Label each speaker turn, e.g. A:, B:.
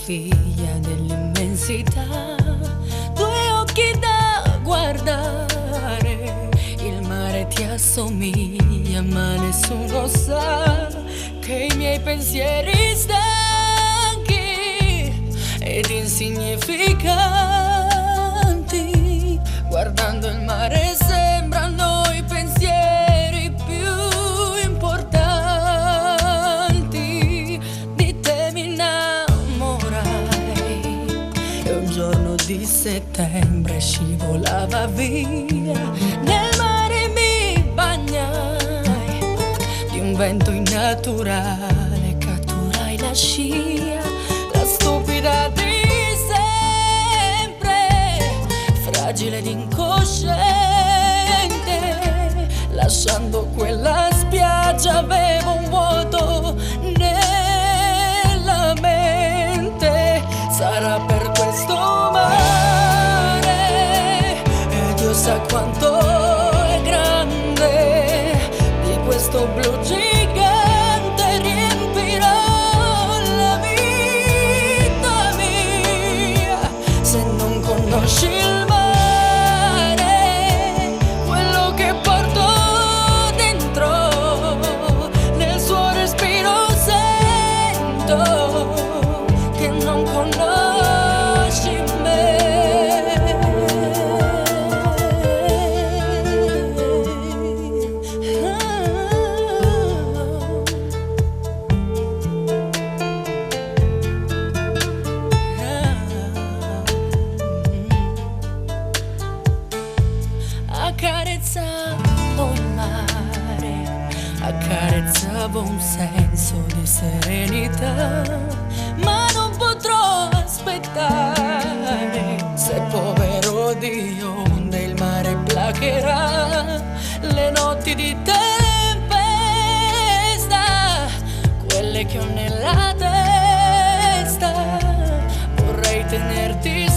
A: figlia dell'immensità, due occhi da guardare, il mare ti assomiglia ma nessuno sa che i miei pensieri stanchi ed insignificanti, guardando il mare sembrano i pensieri più importanti. Di te mi innamorai e un giorno di settembre scivolava via, nel mare mi bagnai, di un vento innaturale catturai la scia, la stupida di fragile ed incosciente, lasciando quella spiaggia avevo un vuoto nella mente. Sarà per questo mare, e Dio sa quanto è grande, di questo blu gigante riempirò la vita mia. Se non conosci il mare, che non conosci me. Accarezzavo il mare, accarezzavo un senso di serenità, ma non potrò aspettare. Se povero di onde il mare placherà le notti di tempesta, quelle che ho nella testa, vorrei tenerti